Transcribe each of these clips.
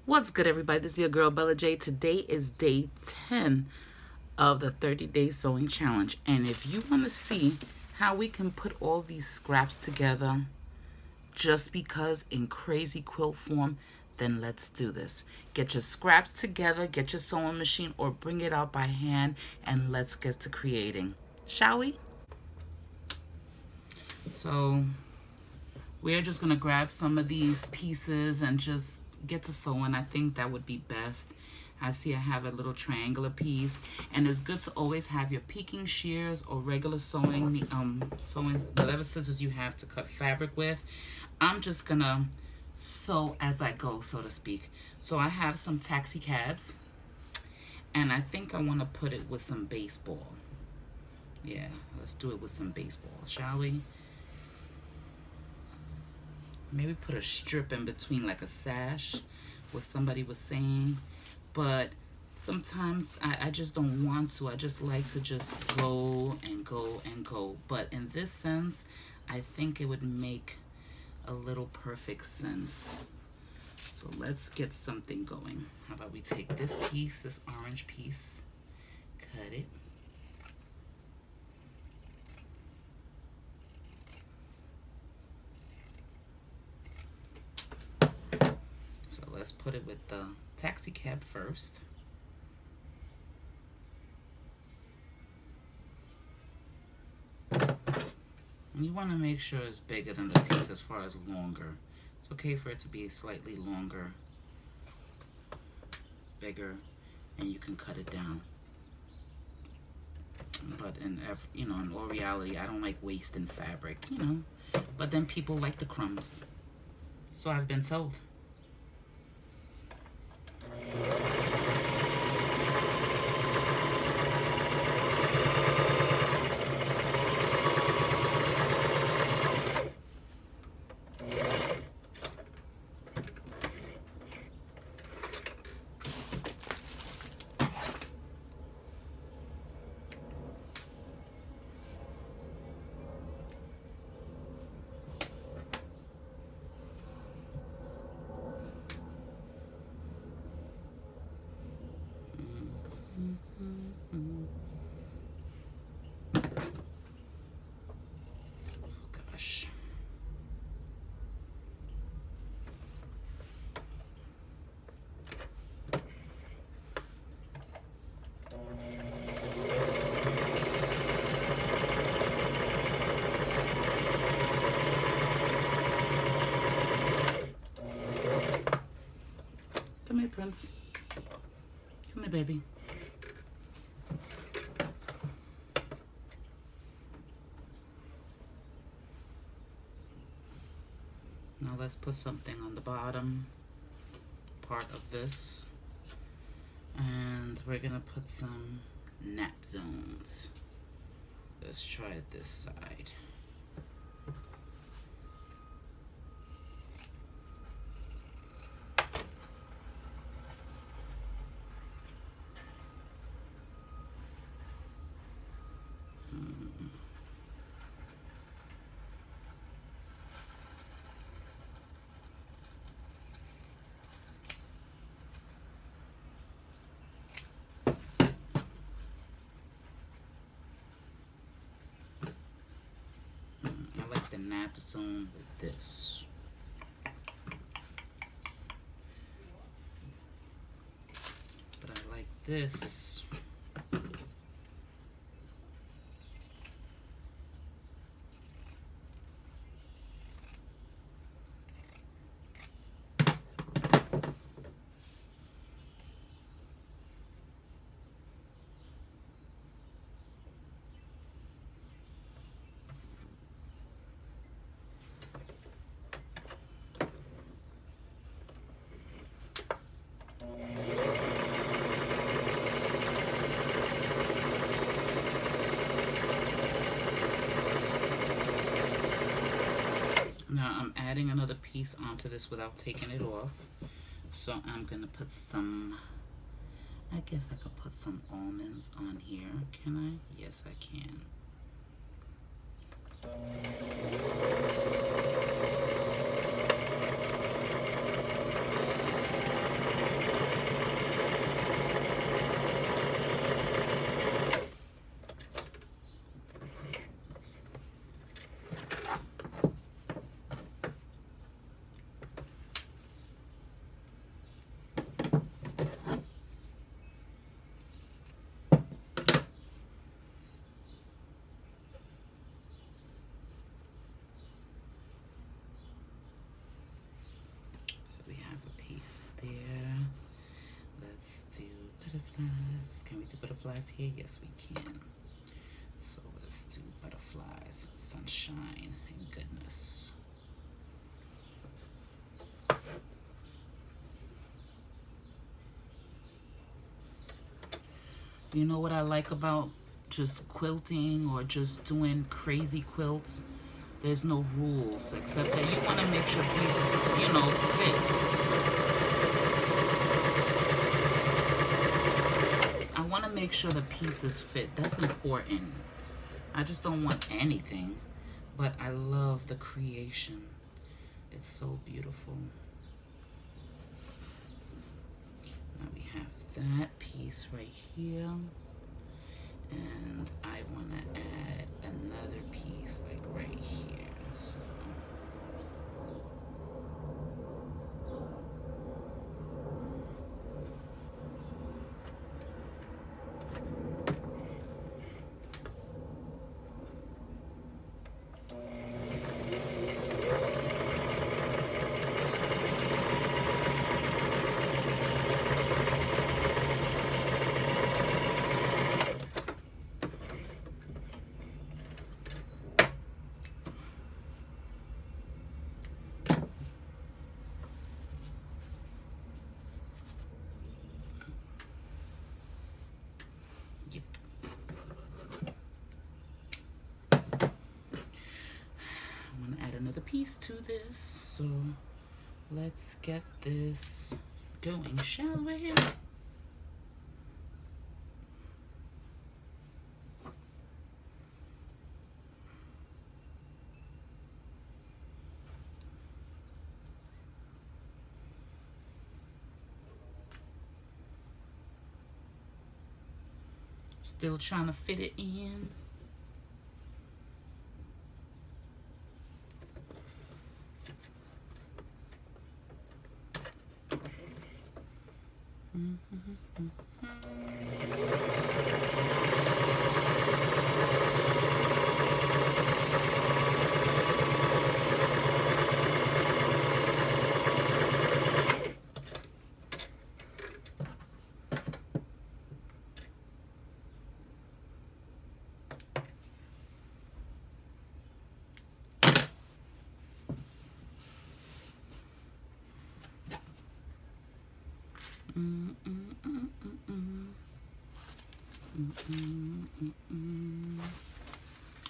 What's good, everybody? This is your girl Bella J. Today is day 10 of the 30-day sewing challenge. And if you want to see how we can put all these scraps together just because in crazy quilt form, then let's do this. Get your scraps together, get your sewing machine, or bring it out by hand, and let's get to creating. Shall we? So we're just going to grab some of these pieces and just get to sewing. I think that would be best. I see I have a little triangular piece, and it's good to always have your peeking shears or regular sewing whatever scissors you have to cut fabric with. I'm just gonna sew as I go, so to speak. So I have some taxi cabs, and I think I want to put it with some baseball. Yeah, let's do it with some baseball, shall we? Maybe put a strip in between, like a sash, what somebody was saying. But sometimes I just don't want to. I just like to just go and go and go. But in this sense, I think it would make a little perfect sense. So let's get something going. How about we take this piece, this orange piece, cut it. Let's put it with the taxi cab first. You want to make sure it's bigger than the piece as far as longer. It's okay for it to be slightly longer, bigger, and you can cut it down. But in all reality, I don't like wasting fabric, But then people like the crumbs. So I've been told. Come here, Prince. Come here, baby. Now let's put something on the bottom part of this. And we're gonna put some nap zones. Let's try it this side. The nap zone with this. But I like this. Now I'm adding another piece onto this without taking it off. So I'm gonna put some, I guess I could put some almonds on here. Can I? Yes, I can. piece there. Let's do butterflies. Can we do butterflies here? Yes, we can. So let's do butterflies, sunshine, and goodness. You know what I like about just quilting or just doing crazy quilts? There's no rules except that you want to make sure pieces, you know, fit. I want to make sure the pieces fit. That's important. I just don't want anything, but I love the creation. It's so beautiful. Now we have that piece right here. And I want to add another piece like right here. So another piece to this, so let's get this going, shall we? Still trying to fit it in.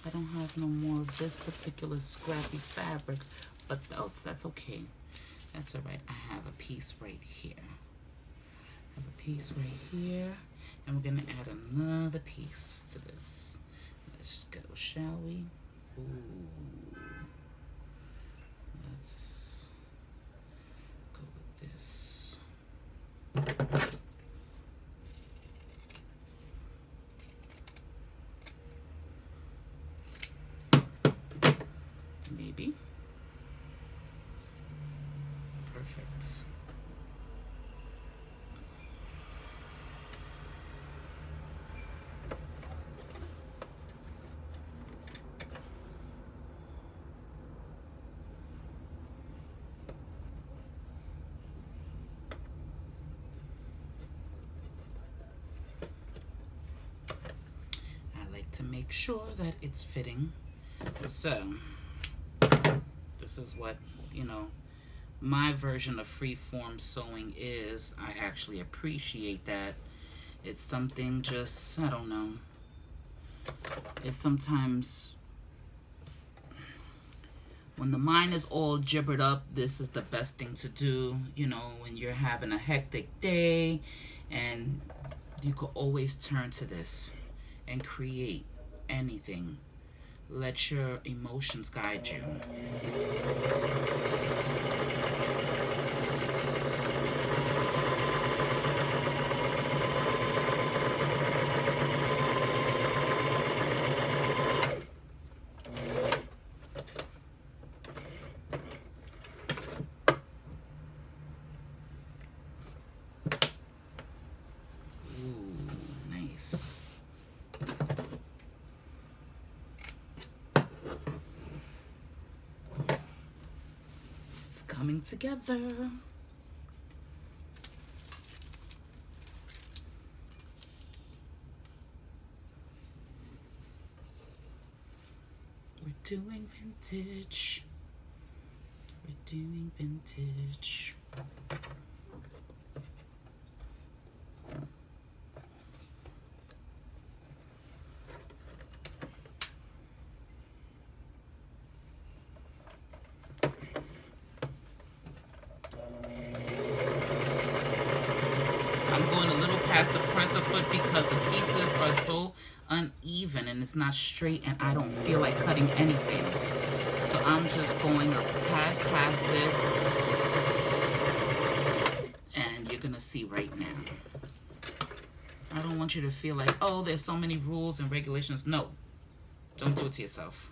I don't have no more of this particular scrappy fabric, but that's okay. That's all right. I have a piece right here. I have a piece right here, and we're gonna add another piece to this. Let's go, shall we? Ooh. Let's go with this. Maybe. Perfect. To make sure that it's fitting. So this is what, you know, my version of freeform sewing is. I actually appreciate that. It's something just, I don't know. It's sometimes when the mind is all gibbered up, this is the best thing to do, you know, when you're having a hectic day, and you could always turn to this and create anything. Let your emotions guide you. Coming together. doing vintage. We're doing vintage. I'm going a little past the presser foot because the pieces are so uneven and it's not straight and I don't feel like cutting anything. So I'm just going a tad past it, and you're gonna see right now. I don't want you to feel like, oh, there's so many rules and regulations. No, don't do it to yourself.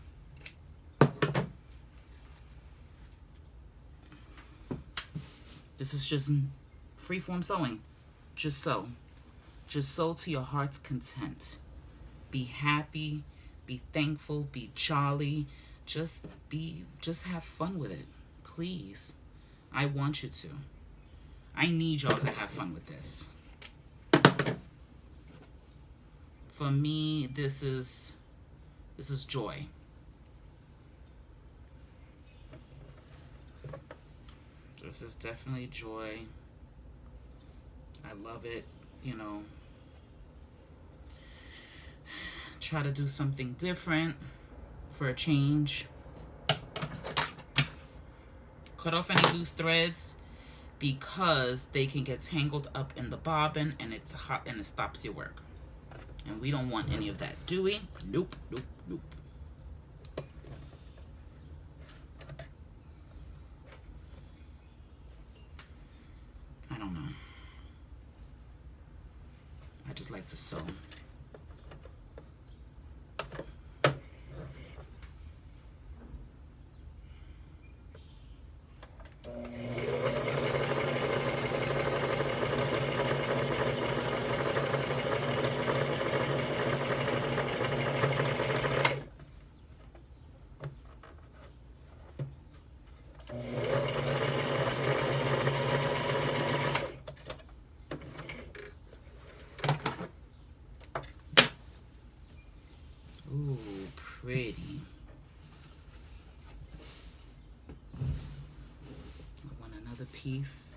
This is just freeform sewing. Just sew. Just sew to your heart's content. Be happy, be thankful, be jolly. Just have fun with it, please. I want you to. I need y'all to have fun with this. For me, this is joy. This is definitely joy. I love it, you know. Try to do something different for a change. Cut off any loose threads because they can get tangled up in the bobbin and it's hot and it stops your work. And we don't want any of that, do we? Nope, nope, nope. I don't know. I just like to sew. Ooh, pretty. I want another piece.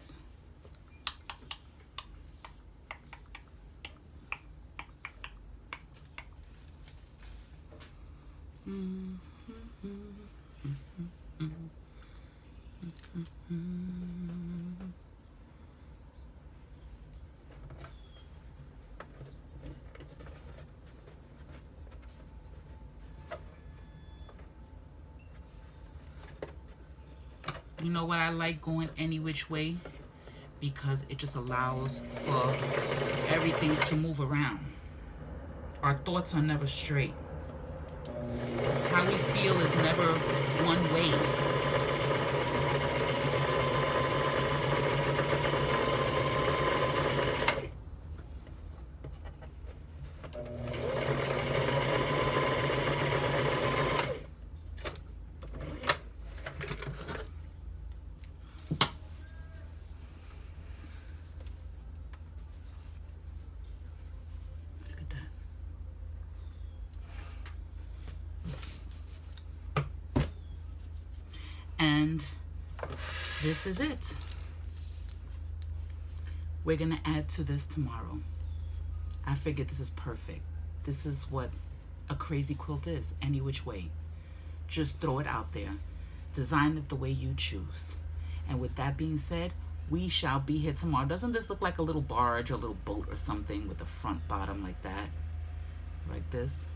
You know what, I like going any which way because it just allows for everything to move around. Our thoughts are never straight. How we feel is never one way. And this is it. We're gonna add to this tomorrow. I figured this is perfect. This is what a crazy quilt is, any which way. Just throw it out there. Design it the way you choose. And with that being said, we shall be here tomorrow. Doesn't this look like a little barge or a little boat or something with the front bottom like that? Like this?